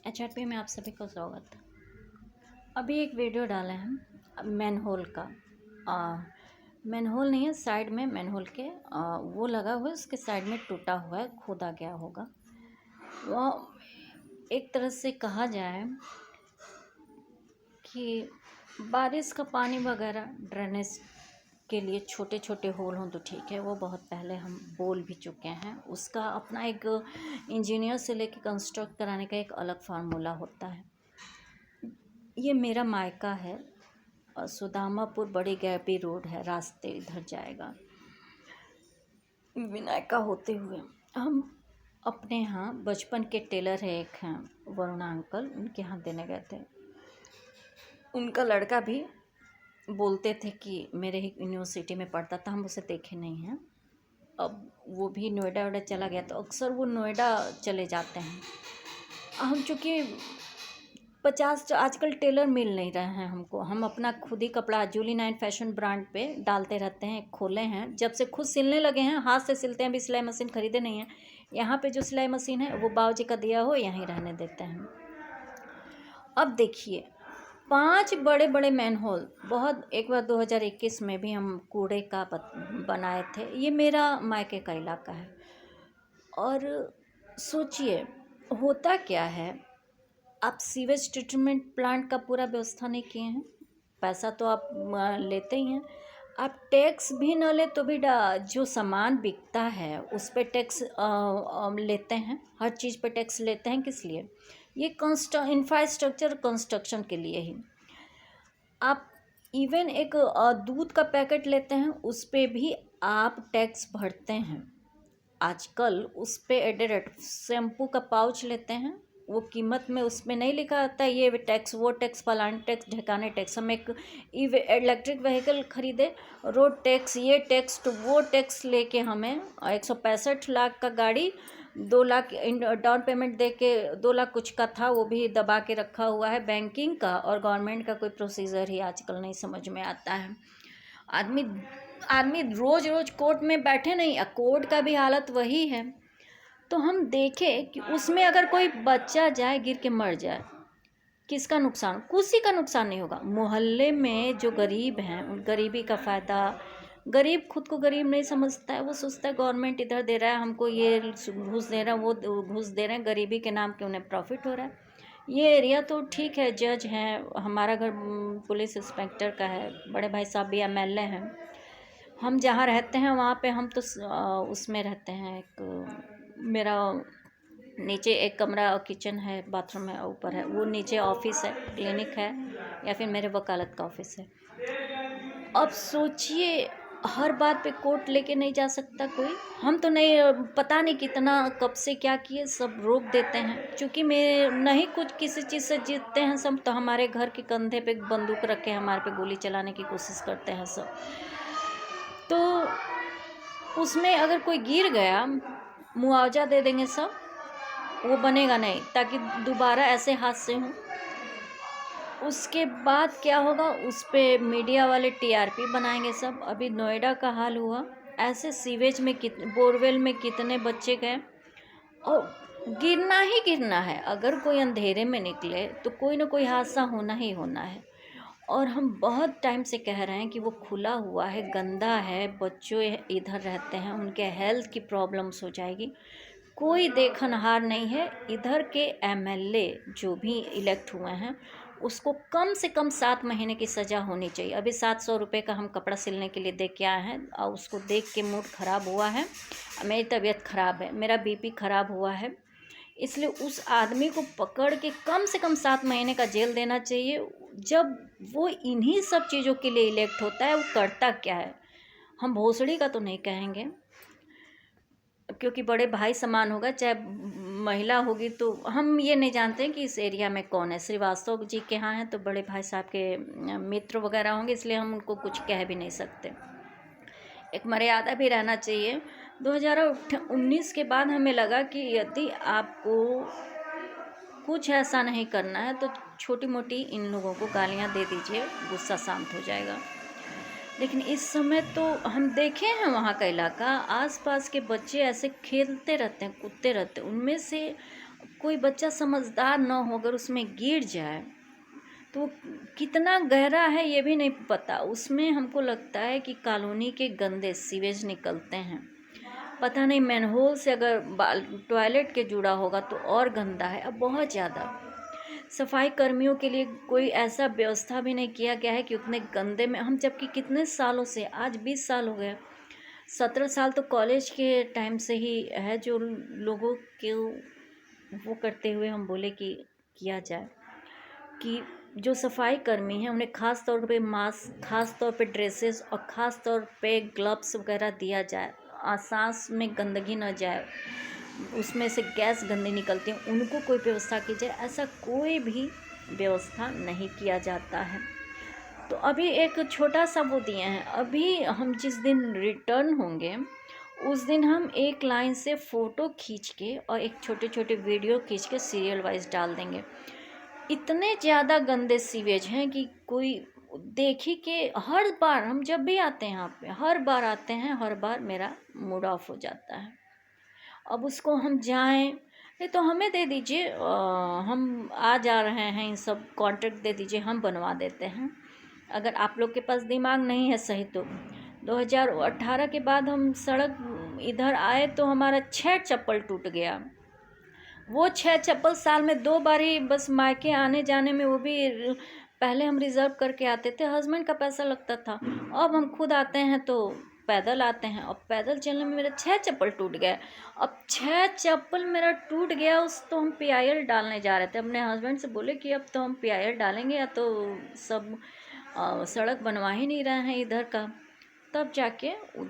HRP में आप सभी को स्वागत। अभी एक वीडियो डाले हैं मैनहोल का। मैनहोल नहीं है, साइड में मैनहोल के वो लगा हुआ है, उसके साइड में टूटा हुआ है, खोदा गया होगा। वो एक तरह से कहा जाए कि बारिश का पानी वगैरह ड्रेनेज के लिए छोटे छोटे होल हों तो ठीक है। वो बहुत पहले हम बोल भी चुके हैं। उसका अपना एक इंजीनियर से लेके कंस्ट्रक्ट कराने का एक अलग फार्मूला होता है। ये मेरा मायका है और सुदामापुर बड़ी गैपी रोड है, रास्ते इधर जाएगा विनायका होते हुए। हम अपने यहाँ बचपन के टेलर है एक हैं वरुणा अंकल, उनके यहाँ देने गए थे। उनका लड़का भी बोलते थे कि मेरे ही यूनिवर्सिटी में पढ़ता था, हम उसे देखे नहीं हैं। अब वो भी नोएडा वोएडा चला गया, तो अक्सर वो नोएडा चले जाते हैं। हम चूँकि 50 आजकल टेलर मिल नहीं रहे हैं हमको। हम अपना खुद ही कपड़ा जूली 9 फैशन ब्रांड पे डालते रहते हैं। खोले हैं जब से, खुद सिलने लगे हैं, हाथ से सिलते हैं। अभी सिलाई मशीन खरीदे नहीं है। यहाँ पे जो सिलाई मशीन है वो बाबूजी का दिया हो, यहीं रहने देते हैं। अब देखिए 5 बड़े बड़े मैनहोल, बहुत एक बार 2021 में भी हम कूड़े का बनाए थे। ये मेरा मायके का इलाका है। और सोचिए होता क्या है, आप सीवेज ट्रीटमेंट प्लांट का पूरा व्यवस्था नहीं किए हैं। पैसा तो आप लेते ही हैं। आप टैक्स भी न ले तो भी जो सामान बिकता है उस पर टैक्स लेते हैं। हर चीज़ पे टैक्स लेते हैं, किस लिए? ये इंफ्रास्ट्रक्चर कंस्ट्रक्शन के लिए ही। आप इवन एक दूध का पैकेट लेते हैं, उस पर भी आप टैक्स भरते हैं। आजकल उस पर एडेड शैम्पू का पाउच लेते हैं, वो कीमत में उसमें नहीं लिखा होता है ये टैक्स, वो टैक्स, फलाने टैक्स, ढकाने टैक्स। हम एक इलेक्ट्रिक व्हीकल खरीदे, रोड टैक्स, ये टैक्स, तो वो टैक्स लेके हमें 165 लाख का गाड़ी, 2 लाख डाउन पेमेंट दे के, 2 लाख कुछ का था, वो भी दबा के रखा हुआ है। बैंकिंग का और गवर्नमेंट का कोई प्रोसीजर ही आजकल नहीं समझ में आता है। आदमी आदमी रोज रोज कोर्ट में बैठे नहीं, कोर्ट का भी हालत वही है। तो हम देखें कि उसमें अगर कोई बच्चा जाए, गिर के मर जाए, किसका नुकसान? किसी का नुकसान नहीं होगा। मोहल्ले में जो गरीब हैं उन गरीबी का फ़ायदा, गरीब खुद को गरीब नहीं समझता है। वो सोचता है गवर्नमेंट इधर दे रहा है हमको, ये घूस दे रहा है, वो घूस दे रहे हैं, गरीबी के नाम के उन्हें प्रॉफिट हो रहा है। ये एरिया तो ठीक है, जज हैं, हमारा घर पुलिस इंस्पेक्टर का है, बड़े भाई साहब भी MLA हैं। हम जहाँ रहते हैं वहाँ पे हम तो उसमें रहते हैं। एक मेरा नीचे एक कमरा, किचन है, बाथरूम है, ऊपर है, वो नीचे ऑफिस है, क्लिनिक है, या फिर मेरे वकालत का ऑफिस है। अब सोचिए हर बात पे कोर्ट लेके नहीं जा सकता कोई। हम तो नहीं, पता नहीं कितना कब से क्या किए, सब रोक देते हैं। क्योंकि मैं नहीं कुछ किसी चीज़ से जीतते हैं सब, तो हमारे घर के कंधे पे बंदूक रख के हमारे पे गोली चलाने की कोशिश करते हैं सब। तो उसमें अगर कोई गिर गया, मुआवजा दे देंगे सब, वो बनेगा नहीं, ताकि दोबारा ऐसे हादसे हों। उसके बाद क्या होगा, उस पर मीडिया वाले TRP बनाएंगे सब। अभी नोएडा का हाल हुआ, ऐसे सीवेज में बोरवेल में कितने बच्चे गए, और गिरना ही गिरना है। अगर कोई अंधेरे में निकले तो कोई ना कोई हादसा होना ही होना है। और हम बहुत टाइम से कह रहे हैं कि वो खुला हुआ है, गंदा है, बच्चों इधर रहते हैं, उनके हेल्थ की प्रॉब्लम्स हो जाएगी। कोई देखनहार नहीं है। इधर के MLA जो भी इलेक्ट हुए हैं, उसको कम से कम 7 महीने की सज़ा होनी चाहिए। अभी 700 रुपये का हम कपड़ा सिलने के लिए दे के आए हैं, और उसको देख के मूड ख़राब हुआ है, मेरी तबीयत ख़राब है, मेरा BP ख़राब हुआ है। इसलिए उस आदमी को पकड़ के कम से कम 7 महीने का जेल देना चाहिए। जब वो इन्हीं सब चीज़ों के लिए इलेक्ट होता है, वो करता क्या है? हम भोसड़ी का तो नहीं कहेंगे, क्योंकि बड़े भाई समान होगा, चाहे महिला होगी। तो हम ये नहीं जानते कि इस एरिया में कौन है। श्रीवास्तव जी के यहाँ हैं तो बड़े भाई साहब के मित्र वगैरह होंगे, इसलिए हम उनको कुछ कह भी नहीं सकते। एक मर्यादा भी रहना चाहिए। 2019 के बाद हमें लगा कि यदि आपको कुछ ऐसा नहीं करना है तो छोटी मोटी इन लोगों को गालियाँ दे दीजिए, गुस्सा शांत हो जाएगा। लेकिन इस समय तो हम देखे हैं वहाँ का इलाका, आसपास के बच्चे ऐसे खेलते रहते हैं, कूदते रहते हैं, उनमें से कोई बच्चा समझदार ना हो अगर उसमें गिर जाए तो कितना गहरा है ये भी नहीं पता। उसमें हमको लगता है कि कॉलोनी के गंदे सीवेज निकलते हैं, पता नहीं मैनहोल से अगर टॉयलेट के जुड़ा होगा तो और गंदा है। अब बहुत ज़्यादा सफाई कर्मियों के लिए कोई ऐसा व्यवस्था भी नहीं किया गया है कि उतने गंदे में हम, जबकि कितने सालों से, आज 20 साल हो गए, 17 साल तो कॉलेज के टाइम से ही है जो लोगों के वो करते हुए हम बोले कि किया जाए कि जो सफाई कर्मी हैं उन्हें ख़ास तौर पे मास्क, ख़ास तौर पे ड्रेसेस और ख़ास तौर पे ग्लव्स वगैरह दिया जाए। सांस में गंदगी न जाए, उसमें से गैस गंदी निकलती है, उनको कोई व्यवस्था की जाए। ऐसा कोई भी व्यवस्था नहीं किया जाता है। तो अभी एक छोटा सा वो दिए हैं, अभी हम जिस दिन रिटर्न होंगे उस दिन हम एक लाइन से फ़ोटो खींच के और एक छोटे छोटे वीडियो खींच के सीरियल वाइज डाल देंगे। इतने ज़्यादा गंदे सीवेज हैं कि कोई देखी कि हर बार हम जब भी आते हैं यहाँ पे, हर बार आते हैं, हर बार मेरा मूड ऑफ हो जाता है। अब उसको हम जाएं, नहीं तो हमें दे दीजिए, हम आ जा रहे हैं, इन सब कॉन्ट्रैक्ट दे दीजिए, हम बनवा देते हैं। अगर आप लोग के पास दिमाग नहीं है सही तो 2018 के बाद हम सड़क इधर आए तो हमारा 6 चप्पल टूट गया। वो 6 चप्पल साल में 2 बार ही बस मायके आने जाने में, वो भी पहले हम रिज़र्व करके आते थे, हस्बैंड का पैसा लगता था। अब हम खुद आते हैं तो पैदल आते हैं। अब पैदल चलने में मेरे 6 चप्पल टूट गए। अब 6 चप्पल मेरा टूट गया, उस तो हम PIL डालने जा रहे थे। अपने हस्बैंड से बोले कि अब तो हम PIL डालेंगे, या तो सब सड़क बनवा ही नहीं रहे हैं इधर का। तब जाके